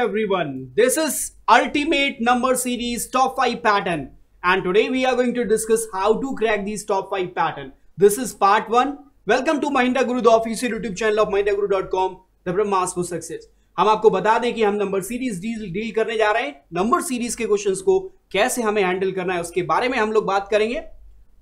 everyone. This is Ultimate Number Series Top 5 Pattern, and today we are going to discuss how to crack these top 5 pattern. This is part 1. Welcome to Mahindra Guru, the official YouTube channel of mahindraguru.com, the Brahmas for Success. हम आपको बता दें कि हम number series deal करने जा रहे हैं. नंबर सीरीज के क्वेश्चंस को कैसे हमें हैंडल करना है उसके बारे में हम लोग बात करेंगे.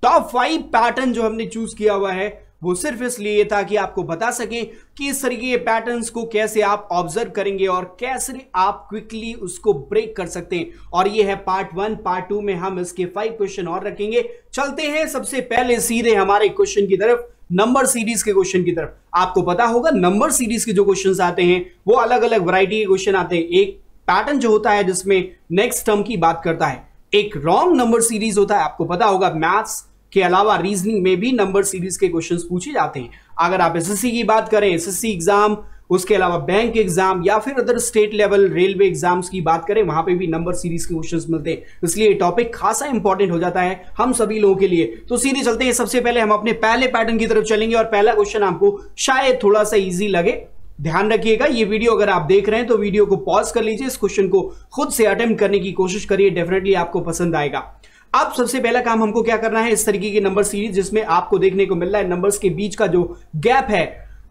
टॉप 5 पैटर्न जो हमने चूज किया हुआ है वो सिर्फ इसलिए था कि आपको बता सकें कि इस तरीके के पैटर्न्स को कैसे आप ऑब्जर्व करेंगे और कैसे आप क्विकली उसको ब्रेक कर सकते हैं. और ये है पार्ट 1. पार्ट 2 में हम इसके 5 क्वेश्चन और रखेंगे. चलते हैं सबसे पहले सीधे हमारे क्वेश्चन की तरफ, नंबर सीरीज के क्वेश्चन की तरफ. आपको पता होगा नंबर सीरीज के जो क्वेश्चन आते हैं वो अलग अलग वैरायटी के क्वेश्चन आते हैं. एक पैटर्न जो होता है जिसमें नेक्स्ट टर्म की बात करता है, एक रॉन्ग नंबर सीरीज होता है. आपको पता होगा मैथ्स के अलावा रीजनिंग में भी नंबर सीरीज के क्वेश्चंस पूछे जाते हैं. अगर आप एसएससी की बात करें, एसएससी एग्जाम, उसके अलावा बैंक एग्जाम या फिर other state level railway exams की बात करें, वहां पे भी नंबर सीरीज के क्वेश्चंस मिलते हैं. इसलिए टॉपिक खासा इंपॉर्टेंट हो जाता है हम सभी लोगों के लिए. तो सीधे चलते हैं. सबसे पहले हम अपने पहले पैटर्न की तरफ चलेंगे और पहला क्वेश्चन आपको शायद थोड़ा सा ईजी लगे. ध्यान रखिएगा, ये वीडियो अगर आप देख रहे हैं तो वीडियो को पॉज कर लीजिए, इस क्वेश्चन को खुद से अटेम्प्ट करने की कोशिश करिए, डेफिनेटली आपको पसंद आएगा. अब सबसे पहला काम हमको क्या करना है, इस तरीके की नंबर सीरीज जिसमें आपको देखने को मिल रहा है नंबर्स के बीच का जो गैप है.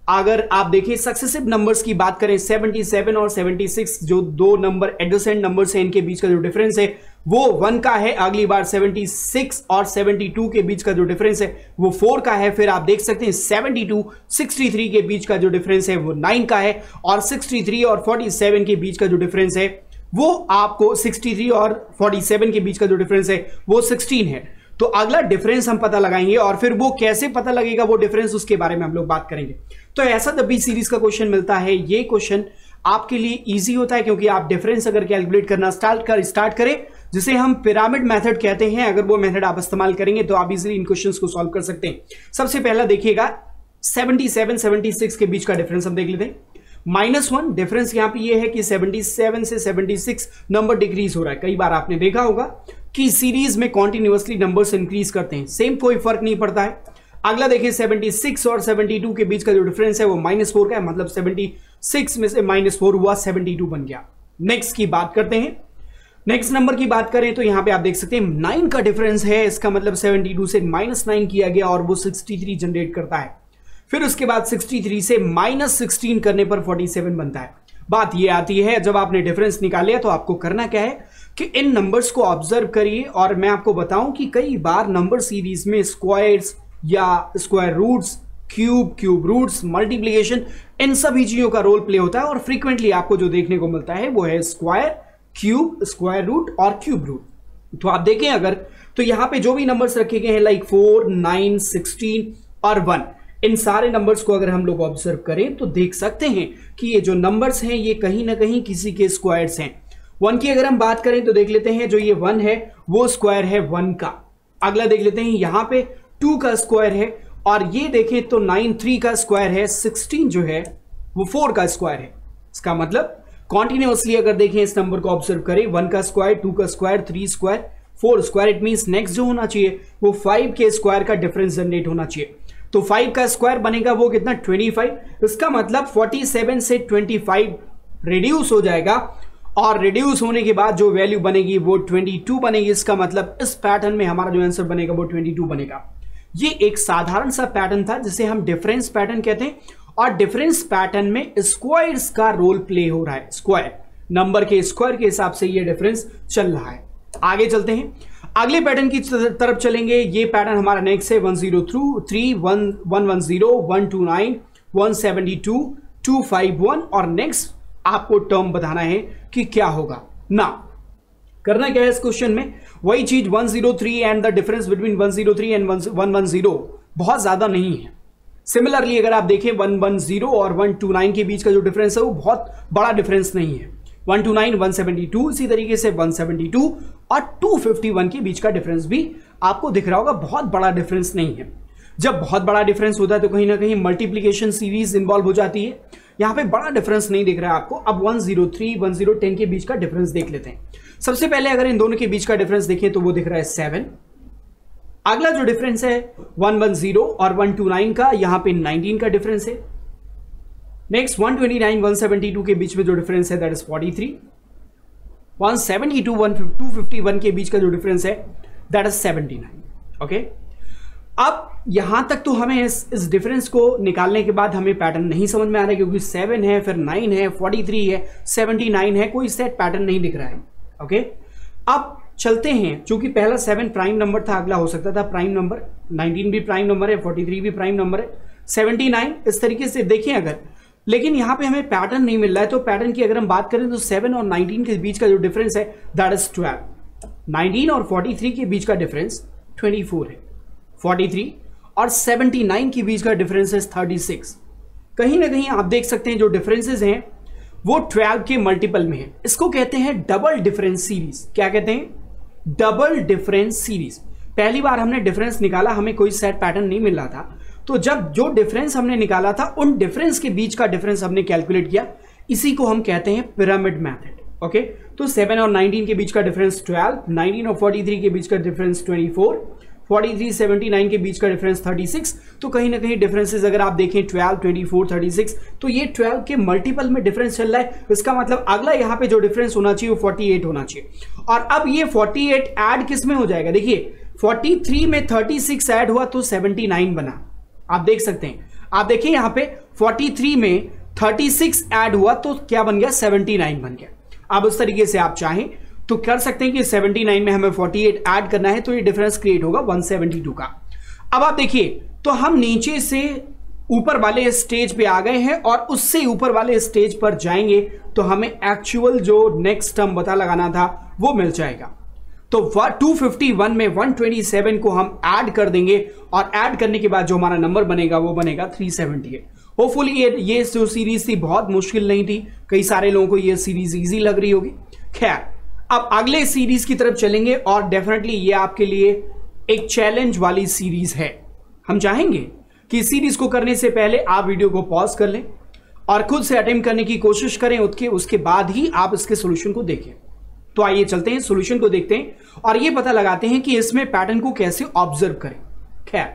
अगर आप देखें सक्सेसिव नंबर्स की बात करें, 77 और 76 जो दो नंबर एडजेसेंट नंबर्स हैं, इनके बीच का जो डिफरेंस है वो 1 का है. अगली बार 76 और 72 के बीच का जो डिफरेंस है वो 4 का है. फिर आप देख सकते हैं 72 63 के बीच का जो डिफरेंस है वो 9 का है. और 63 और 47 के बीच का जो डिफरेंस है वो आपको 63 और 47 के बीच का जो डिफरेंस है वो 16 है. तो अगला डिफरेंस हम पता लगाएंगे और फिर वो कैसे पता लगेगा वो डिफरेंस, उसके बारे में हम लोग बात करेंगे. तो ऐसा जब भी सीरीज का क्वेश्चन मिलता है, ये क्वेश्चन आपके लिए इजी होता है क्योंकि आप डिफरेंस अगर कैलकुलेट करना स्टार्ट करें, जिसे हम पिरामिड मेथड कहते हैं, अगर वो मेथड आप इस्तेमाल करेंगे तो आप इजीली इन क्वेश्चंस को सॉल्व कर सकते हैं. सबसे पहला देखिएगा 77 76 के बीच का डिफरेंस हम देख लेते हैं. -1 डिफरेंस यहां पे ये है कि 77 से 76 नंबर डिक्रीज हो रहा है. कई बार आपने देखा होगा कि सीरीज में कॉन्टिन्यूअसली नंबर्स इंक्रीज करते हैं, सेम कोई फर्क नहीं पड़ता है. अगला देखिए 76 और 72 के बीच का जो डिफरेंस है वो -4 का है, मतलब 76 में से -4 हुआ 72 बन गया. नेक्स्ट की बात करते हैं. नेक्स्ट नंबर की बात करें तो यहां पे आप देख सकते हैं 9 का डिफरेंस है, इसका मतलब 72 से -9 किया गया और वो 63 जनरेट करता है. फिर उसके बाद 63 से -16 करने पर 47 बनता है. बात ये आती है जब आपने डिफरेंस निकाले तो आपको करना क्या है कि इन नंबर्स को ऑब्जर्व करिए. और मैं आपको बताऊं कि कई बार नंबर सीरीज में स्क्वायर्स या square roots, cube roots, multiplication, इन सभी चीजों का रोल प्ले होता है. और फ्रीक्वेंटली आपको जो देखने को मिलता है वो है स्क्वायर, क्यूब, स्क्वायर रूट और क्यूब रूट. तो आप देखें अगर तो यहां पे जो भी नंबर्स रखे गए हैं लाइक 4, 9, 16 और 1, इन सारे नंबर्स को अगर हम लोग ऑब्जर्व करें तो देख सकते हैं कि ये जो नंबर्स हैं ये कहीं ना कहीं किसी के स्क्वायर्स हैं. 1 की अगर हम बात करें तो देख लेते हैं जो ये 1 है वो स्क्वायर है 1 का. अगला देख लेते हैं यहां पे 2 का स्क्वायर है. और ये देखें तो 9 3 का स्क्वायर है. 16 जो है वो 4 का स्क्वायर है. इसका मतलब कॉन्टिन्यूअसली अगर देखें इस नंबर को ऑब्जर्व करें, 1 का स्क्वायर, 2 का square, 3 square, 4 square, it means next जो होना चाहिए वो 5 के स्क्वायर का डिफरेंस जनरेट होना चाहिए. तो 5 का स्क्वायर बनेगा वो कितना, 25. इसका मतलब 47 से 25 रिड्यूस हो जाएगा और रिड्यूस होने के बाद जो वैल्यू बनेगी वो 22 बनेगी. इसका मतलब इस पैटर्न में हमारा जो आंसर बनेगा वो 22 बनेगा. ये एक साधारण सा पैटर्न था जिसे हम डिफरेंस पैटर्न कहते हैं. और डिफरेंस पैटर्न में स्क्वायर्स का रोल प्ले हो रहा है. स्क्वायर नंबर के स्क्वायर के हिसाब से ये डिफरेंस चल रहा है. आगे चलते हैं, अगले पैटर्न की तरफ चलेंगे. ये पैटर्न हमारा नेक्स्ट है 103, 110, 129, 172, 251 और नेक्स्ट आपको टर्म बताना है कि क्या होगा ना. करना क्या है इस क्वेश्चन में, वही चीज 103 and the difference between 103 and 110 बहुत ज्यादा नहीं है. सिमिलरली अगर आप देखें 110 और 129 के बीच का जो डिफरेंस है वो बहुत बड़ा डिफरेंस नहीं है. 129, 172, इसी तरीके से 172 और 251 के बीच का डिफरेंस भी आपको दिख रहा होगा. बहुत बड़ा डिफरेंस नहीं है. जब बहुत बड़ा डिफरेंस होता है तो कहीं ना कहीं मल्टीप्लिकेशन सीरीज इन्वॉल्व हो जाती है. यहां पे बड़ा डिफरेंस नहीं दिख रहा है आपको. अब 103, 1010 के बीच का डिफरेंस देख लेते हैं. सबसे पहले अगर इन दोनों के बीच का डिफरेंस देखें तो वो दिख रहा है 7. अगला जो डिफरेंस है 110 और 129 का, यहां पे 19 का डिफरेंस है. नेक्स्ट 129 172 के बीच में जो डिफरेंस है दैट इज 43. 172 251 के बीच का जो डिफरेंस है दैट इज 79. ओके, अब यहां तक तो हमें इस डिफरेंस को निकालने के बाद हमें पैटर्न नहीं समझ में आ रहा है, क्योंकि 7 है, फिर 9 है, 43 है, 79 है, कोई सेट पैटर्न नहीं दिख रहा है. ओके, अब चलते हैं. चूंकि पहला 7 प्राइम नंबर था, अगला हो सकता था प्राइम नंबर. 19 भी प्राइम नंबर है, 43 भी प्राइम नंबर है, 79 इस तरीके से देखें अगर. लेकिन यहां पे हमें पैटर्न नहीं मिल रहा है. तो पैटर्न की अगर हम बात करें तो 7 और 19 के बीच का जो डिफरेंस है दैट इज 12. 19 और 43 के बीच का डिफरेंस 24 है. 43 और 79 के बीच का डिफरेंस है 36. कहीं ना कहीं आप देख सकते हैं जो डिफरेंसेस हैं वो 12 के मल्टीपल में है. इसको कहते हैं डबल डिफरेंस सीरीज. क्या कहते हैं? Double difference series. पहली बार हमने डिफरेंस निकाला, हमें कोई सेट पैटर्न नहीं मिल रहा था. तो जब जो डिफरेंस हमने निकाला था उन डिफरेंस के बीच का डिफरेंस हमने कैलकुलेट किया. इसी को हम कहते हैं पिरामिड मेथड. ओके, तो 7 और 19 के बीच का डिफरेंस 12, 19 और 43 के बीच का डिफरेंस 24, 43 79 के बीच का डिफरेंस 36. तो कहीं ना कहीं डिफरेंसेस अगर आप देखें 12 24 36, तो ये 12 के मल्टीपल में डिफरेंस चल रहा है. इसका मतलब अगला यहाँ पे जो डिफरेंस होना चाहिए वो 48 होना चाहिए. और अब ये 48 ऐड किस में हो जाएगा? देखिए 43 में 36 ऐड हुआ तो 79 बना. आप देख सकते हैं, आप देखिए यहां पे 43 में 36 ऐड हुआ तो क्या बन गया? 79 बन गया. अब उस तरीके से आप चाहें तो कर सकते हैं कि 79 में हमें 48 ऐड करना है, तो ये डिफरेंस क्रिएट होगा 172 का. अब आप देखिए, तो हम नीचे से ऊपर वाले स्टेज पे आ गए हैं और उससे ऊपर वाले स्टेज पर जाएंगे तो हमें एक्चुअल जो नेक्स्ट टर्म पता लगाना था वो मिल जाएगा. तो 251 में 127 को हम ऐड कर देंगे और ऐड करने के बाद जो हमारा नंबर बनेगा वो बनेगा 378. होपफुली ये जो सीरीज थी बहुत मुश्किल नहीं थी. कई सारे लोगों को ये सीरीज इजी लग रही होगी. खैर, अब अगले सीरीज की तरफ चलेंगे और डेफिनेटली ये आपके लिए एक चैलेंज वाली सीरीज है. हम चाहेंगे कि सीरीज को करने से पहले आप वीडियो को पॉज कर लें और खुद से अटेम्प्ट करने की कोशिश करें. उसके बाद ही आप इसके सोल्यूशन को देखें. तो आइए चलते हैं, सोल्यूशन को देखते हैं और ये पता लगाते हैं कि इसमें पैटर्न को कैसे ऑब्जर्व करें. खैर,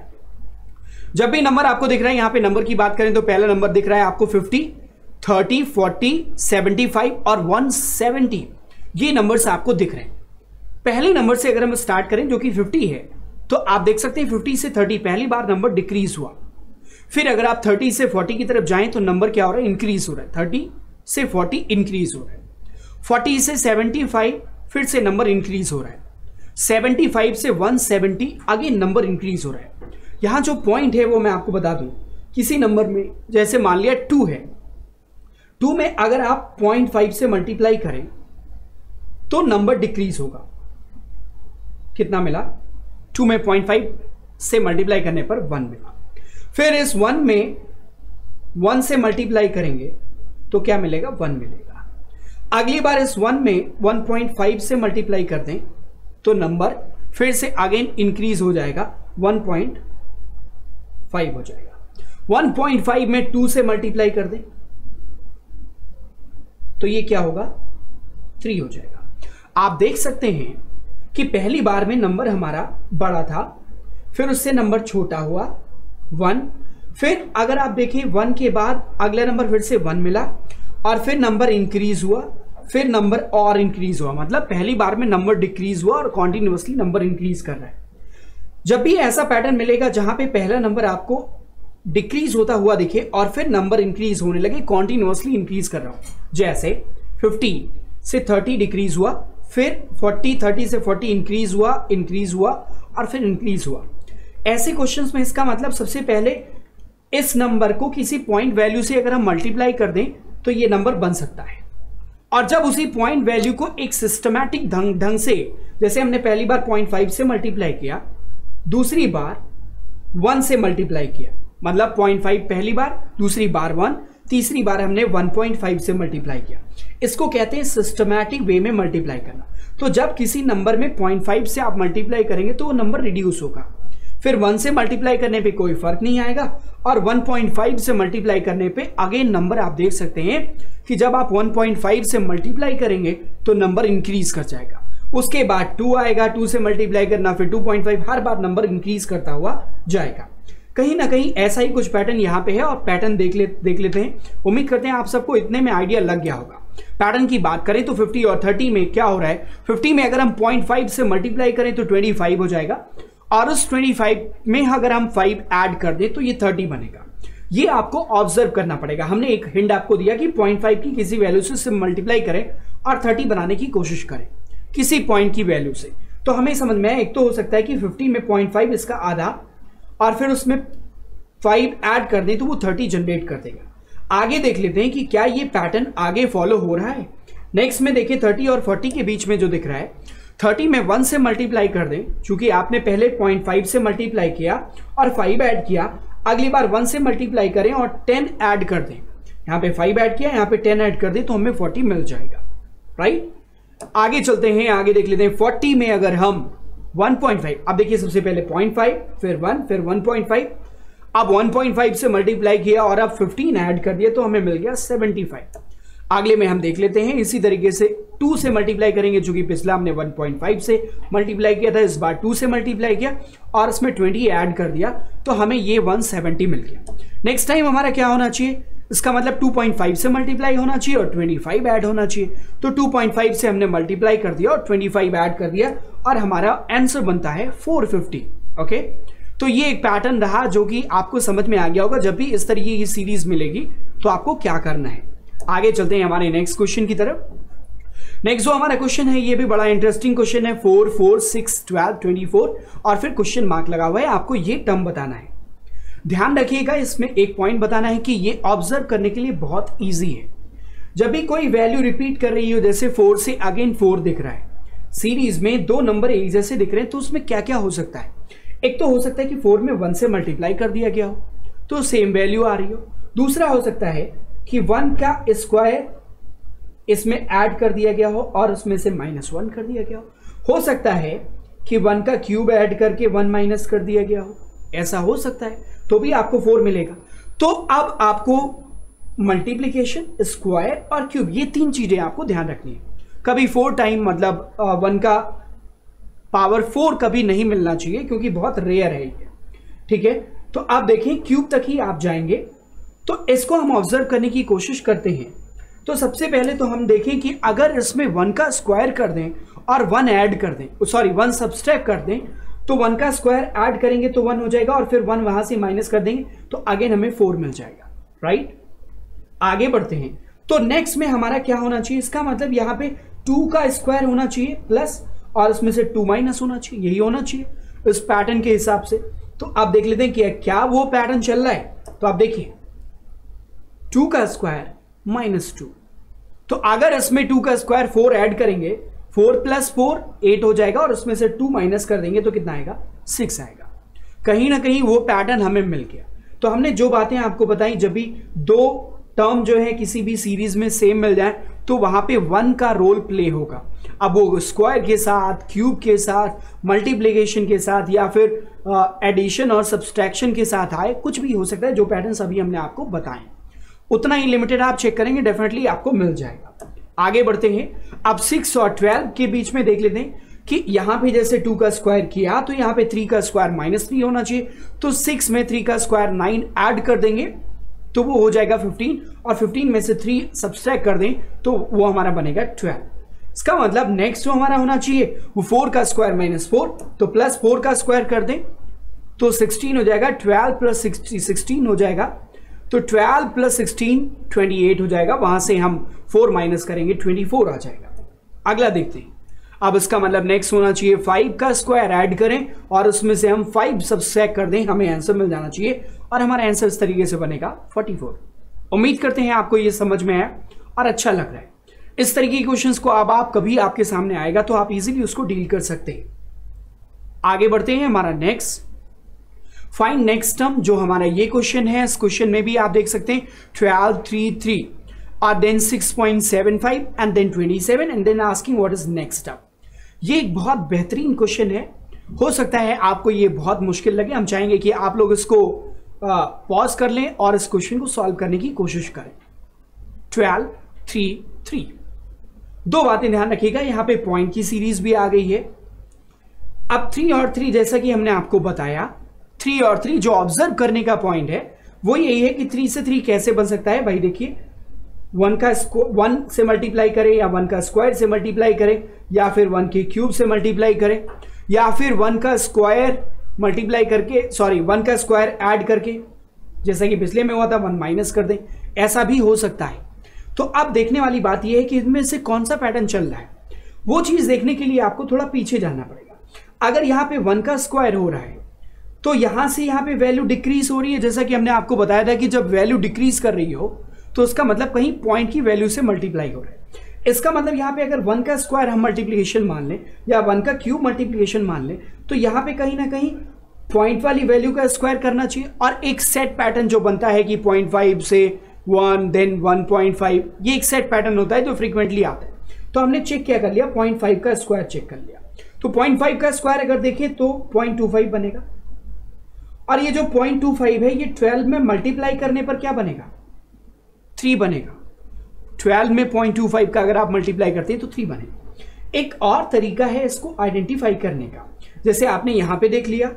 जब भी नंबर आपको दिख रहा है, यहां पे नंबर की बात करें तो पहला नंबर दिख रहा है आपको 50, 30, 40, 75 और 170. ये नंबर्स आपको दिख रहे हैं. पहले नंबर से अगर हम स्टार्ट करें जो कि 50 है, तो आप देख सकते हैं 50 से 30 पहली बार नंबर डिक्रीज हुआ. फिर अगर आप 30 से 40 की तरफ जाएं तो नंबर क्या हो रहा है? इंक्रीज हो रहा है. 30 से 40 इंक्रीज हो रहा है. 40 से 75 फिर से नंबर इंक्रीज हो रहा है. 75 से 170 अगेन नंबर इंक्रीज हो रहा है. यहां जो पॉइंट है वो मैं आपको बता दूं, किसी नंबर में जैसे मान लिया 2 है, 2 में अगर आप 0.5 से मल्टीप्लाई करें तो नंबर डिक्रीज होगा. कितना मिला? 2 में 0.5 से मल्टीप्लाई करने पर 1 मिला. फिर इस 1 में 1 से मल्टीप्लाई करेंगे तो क्या मिलेगा? 1 मिलेगा. अगली बार इस 1 में 1.5 से मल्टीप्लाई कर दें तो नंबर फिर से अगेन इंक्रीज हो जाएगा, 1.5 हो जाएगा. 1.5 में 2 से मल्टीप्लाई कर दें तो ये क्या होगा? 3 हो जाएगा. आप देख सकते हैं कि पहली बार में नंबर हमारा बड़ा था, फिर उससे नंबर छोटा हुआ 1. फिर अगर आप देखें 1 के बाद अगला नंबर फिर से 1 मिला और फिर नंबर इंक्रीज हुआ, फिर नंबर और इंक्रीज हुआ. मतलब पहली बार में नंबर डिक्रीज हुआ और कॉन्टिन्यूअसली नंबर इंक्रीज कर रहा है. जब भी ऐसा पैटर्न मिलेगा जहां पे पहला नंबर आपको डिक्रीज होता हुआ दिखे और फिर नंबर इंक्रीज होने लगे, कॉन्टिन्यूअसली इंक्रीज कर रहा हूं, जैसे 50 से 30 डिक्रीज हुआ, फिर 30 से 40 इंक्रीज हुआ और फिर इंक्रीज हुआ. ऐसे क्वेश्चंस में इसका मतलब सबसे पहले इस नंबर को किसी पॉइंट वैल्यू से अगर हम मल्टीप्लाई कर दें तो ये नंबर बन सकता है. और जब उसी पॉइंट वैल्यू को एक सिस्टमैटिक ढंग से, जैसे हमने पहली बार 0.5 से मल्टीप्लाई किया, दूसरी बार 1 से मल्टीप्लाई किया, मतलब 0.5 पहली बार, दूसरी बार 1, तीसरी बार हमने 1.5 से मल्टीप्लाई किया. इसको कहते हैं सिस्टमैटिक वे में मल्टीप्लाई करना. तो जब किसी नंबर में 0.5 से आप मल्टीप्लाई करेंगे तो वो नंबर रिड्यूस होगा. फिर 1 से मल्टीप्लाई करने पे कोई फर्क नहीं आएगा और 1.5 से मल्टीप्लाई करने पे अगेन नंबर आप देख सकते हैं कि जब आप 1.5 से मल्टीप्लाई करेंगे तो नंबर इंक्रीज कर जाएगा. उसके बाद 2 आएगा, 2 से मल्टीप्लाई करना, फिर 2.5, हर बार नंबर इंक्रीज करता हुआ जाएगा. कहीं ना कहीं ऐसा ही कुछ पैटर्न यहाँ पे है और पैटर्न देख लेते हैं। उम्मीद करते हैं आप सबको इतने में आइडिया लग गया होगा। पैटर्न की बात करें तो 50 और 30 में क्या हो रहा है, 50 में अगर हम 0.5 से मल्टीप्लाई करें तो 25 हो जाएगा, और उस 25 में अगर हम 5 ऐड कर दें तो ये 30 बनेगा। ये आपको ऑब्जर्व करना पड़ेगा। हमने एक हिंट आपको दिया कि 0.5 की किसी वैल्यू से मल्टीप्लाई करें और 30 बनाने की कोशिश करें किसी पॉइंट की वैल्यू से, तो हमें समझ में एक तो हो सकता है कि 50 में 0.5 इसका आधा और फिर उसमें 5 ऐड कर दें तो वो 30 जनरेट कर देगा। आगे देख लेते हैं कि क्या ये पैटर्न आगे फॉलो हो रहा है। नेक्स्ट में देखिए 30 और 40 के बीच में जो दिख रहा है, 30 में 1 से मल्टीप्लाई कर दें, चूंकि आपने पहले 0.5 से मल्टीप्लाई किया और 5 ऐड किया, अगली बार 1 से मल्टीप्लाई करें और 10 ऐड कर दें। यहाँ पे 5 ऐड किया, यहाँ पे 10 ऐड कर दें तो हमें 40 मिल जाएगा, राइट। आगे चलते हैं, आगे देख लेते हैं 40 में अगर हम 1.5, अब देखिए सबसे पहले 0.5 फिर 1 फिर 1.5, अब 1.5 से मल्टीप्लाई किया और अब 15 ऐड कर दिया तो हमें मिल गया 75। अगले में हम देख लेते हैं इसी तरीके से 2 से मल्टीप्लाई करेंगे, चूंकि पिछला हमने 1.5 से मल्टीप्लाई किया था, इस बार 2 से मल्टीप्लाई किया और इसमें 20 ऐड कर दिया तो हमें ये 170 मिल गया। नेक्स्ट टाइम हमारा क्या होना चाहिए, इसका मतलब 2.5 से मल्टीप्लाई होना चाहिए और 25 ऐड होना चाहिए। तो 2.5 से हमने मल्टीप्लाई कर दिया और 25 ऐड कर दिया और हमारा आंसर बनता है 450। ओके, तो ये एक पैटर्न रहा जो कि आपको समझ में आ गया होगा। जब भी इस तरीके की सीरीज मिलेगी तो आपको क्या करना है। आगे चलते हैं हमारे नेक्स्ट क्वेश्चन की तरफ। नेक्स्ट जो हमारा क्वेश्चन है ये भी बड़ा इंटरेस्टिंग क्वेश्चन है। 4, 4, 6, 12, 24 और फिर क्वेश्चन मार्क लगा हुआ है, आपको ये टर्म बताना है। ध्यान रखिएगा, इसमें एक पॉइंट बताना है कि ये ऑब्जर्व करने के लिए बहुत ईजी है। जब भी कोई वैल्यू रिपीट कर रही हो, जैसे 4 से अगेन 4 दिख रहा है, सीरीज में 2 नंबर एक जैसे दिख रहे हैं, तो उसमें क्या क्या हो सकता है। एक तो हो सकता है कि 4 में 1 से मल्टीप्लाई कर दिया गया हो तो सेम वैल्यू आ रही हो। दूसरा हो सकता है कि 1 का स्क्वायर इसमें ऐड कर दिया गया हो और उसमें से -1 कर दिया गया हो सकता है कि 1 का क्यूब ऐड करके 1 माइनस कर दिया गया हो, ऐसा हो सकता है, तो भी आपको 4 मिलेगा। तो अब आपको मल्टीप्लिकेशन, स्क्वायर और क्यूब, ये 3 चीजें आपको ध्यान रखनी है। कभी 4 टाइम मतलब 1 का पावर 4 कभी नहीं मिलना चाहिए, क्योंकि बहुत रेयर है ये, ठीक है। तो आप देखें क्यूब तक ही आप जाएंगे, तो इसको हम ऑब्जर्व करने की कोशिश करते हैं। तो सबसे पहले तो हम देखें कि अगर इसमें 1 का स्क्वायर कर दें और 1 ऐड कर दें, सॉरी 1 सब्सट्रैक्ट कर दें, तो 1 का स्क्वायर ऐड करेंगे तो 1 हो जाएगा और फिर 1 वहां से माइनस कर देंगे तो अगेन हमें 4 मिल जाएगा, राइट। आगे बढ़ते हैं, तो नेक्स्ट में हमारा क्या होना चाहिए, इसका मतलब यहाँ पे 2 का स्क्वायर होना चाहिए प्लस और उसमें से 2 माइनस होना चाहिए, यही होना चाहिए इस पैटर्न के हिसाब से। तो आप देख लेते हैं कि क्या वो पैटर्न चल रहा है। तो आप देखिए 2 का स्क्वायर -2, तो अगर इसमें 2 का स्क्वायर 4 ऐड करेंगे, 4 + 4 8 हो जाएगा और उसमें से 2 माइनस कर देंगे तो कितना आएगा, 6 आएगा। कहीं ना कहीं वो पैटर्न हमें मिल गया। तो हमने जो बातें आपको बताई, जब भी 2 टर्म जो है किसी भी सीरीज में सेम मिल जाए तो वहां पे 1 का रोल प्ले होगा। अब वो स्क्वायर के साथ, क्यूब के साथ, मल्टीप्लिकेशन के साथ या फिर एडिशन और सब्सट्रैक्शन के साथ आए, कुछ भी हो सकता है। जो पैटर्न अभी हमने आपको बताए उतना ही लिमिटेड आप चेक करेंगे, डेफिनेटली आपको मिल जाएगा। आगे बढ़ते हैं, अब 6 और 12 के बीच में देख लेते हैं कि यहां पे जैसे 2 का स्क्वायर किया तो यहां पे 3 का स्क्वायर -3 होना चाहिए। तो 6 में 3 का स्क्वायर 9 ऐड कर देंगे तो वो हो जाएगा 15 और 15 में से 3 सब्सट्रैक्ट कर दें तो वो हमारा बनेगा 12। इसका मतलब नेक्स्ट जो हमारा होना चाहिए वो 4 का स्क्वायर -4, तो +4 का स्क्वायर कर दें तो 16 हो जाएगा। 12 + 16 हो जाएगा, तो 12 + 16 28 हो जाएगा। वहां से हम 4 माइनस करेंगे 24 आ जाएगा। अगला देखते हैं, अब इसका मतलब नेक्स्ट होना चाहिए 5 का स्क्वायर ऐड करें और उसमें से हम 5 सब्सट्रैक्ट कर दें, हमें आंसर मिल जाना चाहिए और हमारा आंसर इस तरीके से बनेगा 44। उम्मीद करते हैं आपको ये समझ में आया और अच्छा लग रहा है। इस तरीके के क्वेश्चंस को अब आप कभी आपके सामने आएगा तो आप इजीली उसको डील कर सकते हैं। आगे बढ़ते हैं, हमारा नेक्स्ट फाइंड नेक्स्ट टर्म, जो हमारा ये क्वेश्चन है। इस क्वेश्चन में भी आप देख सकते हैं 12, 3, 3 और then 6.75 and then 27 and then asking what is next term. ये एक बहुत बेहतरीन क्वेश्चन है। हो सकता है आपको ये बहुत मुश्किल लगे, हम चाहेंगे कि आप लोग इसको पॉज कर लें और इस क्वेश्चन को सॉल्व करने की कोशिश करें। 12, 3, 3, 2 बातें ध्यान रखिएगा, यहां पे पॉइंट की सीरीज भी आ गई है। अब 3 और 3 जैसा कि हमने आपको बताया, 3 और 3 जो ऑब्जर्व करने का पॉइंट है वो यही है कि 3 से 3 कैसे बन सकता है भाई। देखिए 1 से मल्टीप्लाई करे या 1 का स्क्वायर से मल्टीप्लाई करे या फिर 1 के क्यूब से मल्टीप्लाई करे या फिर 1 का स्क्वायर मल्टीप्लाई करके 1 का स्क्वायर ऐड करके, जैसा कि पिछले में हुआ था 1 माइनस कर दें, ऐसा भी हो सकता है। तो अब देखने वाली बात यह है कि इनमें से कौन सा पैटर्न चल रहा है, वो चीज देखने के लिए आपको थोड़ा पीछे जाना पड़ेगा। अगर यहां पे 1 का स्क्वायर हो रहा है तो यहां से यहां पे वैल्यू डिक्रीज हो रही है, जैसा कि हमने आपको बताया था कि जब वैल्यू डिक्रीज कर रही हो तो उसका मतलब कहीं पॉइंट की वैल्यू से मल्टीप्लाई हो रहा है। इसका मतलब यहां पे अगर 1 का स्क्वायर हम मल्टीप्लिकेशन मान लें या 1 का क्यूब मल्टीप्लिकेशन मान लें तो यहां पे कहीं ना कहीं पॉइंट वाली वैल्यू का स्क्वायर करना चाहिए। और एक सेट पैटर्न जो बनता है कि 0.5 से 1 देन 1.5, ये एक सेट पैटर्न होता है जो फ्रीक्वेंटली आता है। तो हमने चेक क्या कर लिया, 0.5 का स्क्वायर चेक कर लिया। तो 0.5 का स्क्वायर अगर देखें तो 0.25 बनेगा। और ये जो 0.25 है ये 12 में मल्टीप्लाई करने पर क्या बनेगा, 3 बनेगा। 12 में 0.25 का अगर आप मल्टीप्लाई करते हैं तो 3 बनेगा। एक और तरीका है इसको आइडेंटिफाई करने का, जैसे आपने यहां पे देख लिया,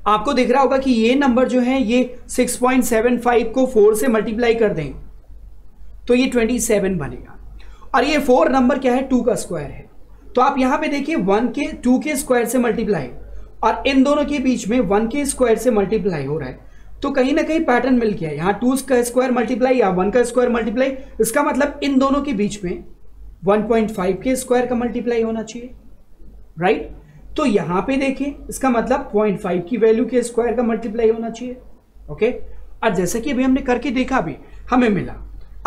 आपको दिख रहा होगा कि ये नंबर जो है ये 6.75 को 4 से मल्टीप्लाई कर दें तो ये 27 बनेगा। और ये 4 नंबर क्या है, 2 का स्क्वायर है। तो आप यहां पे देखिए 2 के स्क्वायर से मल्टीप्लाई और इन दोनों के बीच में 1 के स्क्वायर से मल्टीप्लाई हो रहा है। तो कहीं ना कहीं पैटर्न मिल गया, यहाँ 2 का स्क्वायर मल्टीप्लाई या 1 का स्क्वायर मल्टीप्लाई, इसका मतलब इन दोनों के बीच में 1.5 के स्क्वायर का मल्टीप्लाई होना चाहिए, राइट। तो यहां पे देखिए इसका मतलब 0.5 की वैल्यू के स्क्वायर का मल्टीप्लाई होना चाहिए, ओके। और जैसा कि अभी हमने करके देखा भी हमें मिला।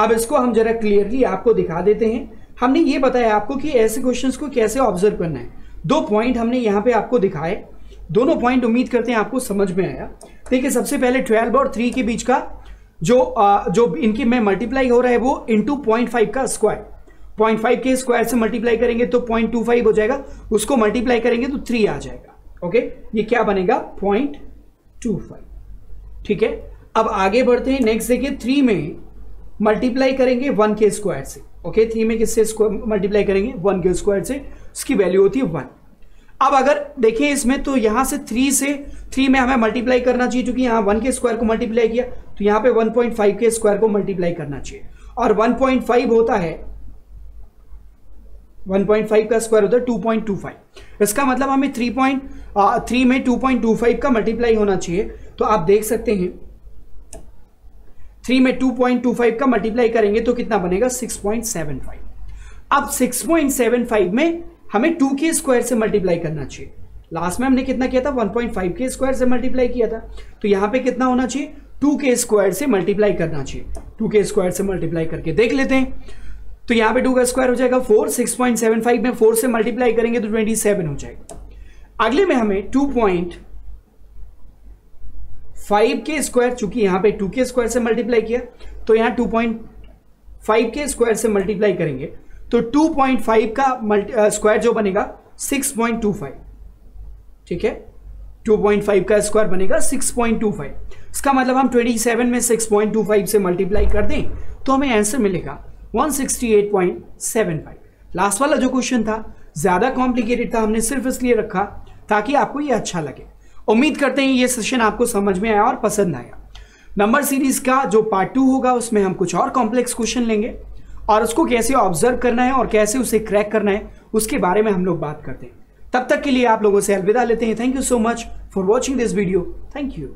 अब इसको हम जरा क्लियरली आपको दिखा देते हैं। हमने ये बताया आपको कि ऐसे क्वेश्चंस को कैसे ऑब्जर्व करना है। 2 पॉइंट हमने यहाँ पे आपको दिखाए, दोनों पॉइंट उम्मीद करते हैं आपको समझ में आया। देखिए सबसे पहले 12 और 3 के बीच का जो इनके में मल्टीप्लाई हो रहा है वो इंटू 0.5 का स्क्वायर, 0.5 के स्क्वायर से मल्टीप्लाई करेंगे तो 0.25 हो जाएगा, उसको मल्टीप्लाई करेंगे तो 3 आ जाएगा, ओके। ये क्या बनेगा, 0.25, ठीक है। अब आगे बढ़ते हैं, नेक्स्ट देखिए 3 में मल्टीप्लाई करेंगे 1 के स्क्वायर से, ओके। 3 में किससे मल्टीप्लाई करेंगे, 1 के स्क्वायर से, उसकी वैल्यू होती है 1। अब अगर देखें इसमें तो यहां से 3 में हमें मल्टीप्लाई करना चाहिए, क्योंकि यहां 1 के स्क्वायर को मल्टीप्लाई किया तो यहां पे 1.5 के स्क्वायर को मल्टीप्लाई करना चाहिए। और 1.5 होता है, 1.5 का स्क्वायर होता है 2.25। इसका मतलब हमें 3 में 2.25 का मल्टीप्लाई होना चाहिए। तो आप देख सकते हैं 3 में 2.25 का मल्टीप्लाई करेंगे तो कितना बनेगा, 6.75। अब 6.75 में हमें 2 के स्क्वायर से मल्टीप्लाई करना चाहिए। लास्ट में हमने कितना किया था, 1.5 के स्क्वायर से मल्टीप्लाई किया था। तो यहां पे कितना होना चाहिए, 2 के स्क्वायर से मल्टीप्लाई करना चाहिए। 2 के स्क्वायर से मल्टीप्लाई करके देख लेते हैं। तो यहां पे 2 का स्क्वायर हो जाएगा 4, 6.75 में 4 से मल्टीप्लाई करेंगे तो 27 हो जाएगा। अगले में हमें 2.5 के स्क्वायर, चूंकि यहां पे 2 के स्क्वायर से मल्टीप्लाई किया तो यहां 2.5 के स्क्वायर से मल्टीप्लाई करेंगे तो 2.5 का स्क्वायर जो बनेगा 6.25, ठीक है। 2.5 का स्क्वायर बनेगा 6.25। इसका मतलब हम 27 में 6.25 से मल्टीप्लाई कर दें तो हमें आंसर मिलेगा 168.75। लास्ट वाला जो क्वेश्चन था ज्यादा कॉम्प्लिकेटेड था, हमने सिर्फ इसलिए रखा ताकि आपको ये अच्छा लगे। उम्मीद करते हैं ये सेशन आपको समझ में आया और पसंद आया। नंबर सीरीज का जो पार्ट 2 होगा उसमें हम कुछ और कॉम्प्लेक्स क्वेश्चन लेंगे और उसको कैसे ऑब्जर्व करना है और कैसे उसे क्रैक करना है उसके बारे में हम लोग बात करते हैं। तब तक के लिए आप लोगों से अलविदा लेते हैं। Thank you so much for watching this video. Thank you.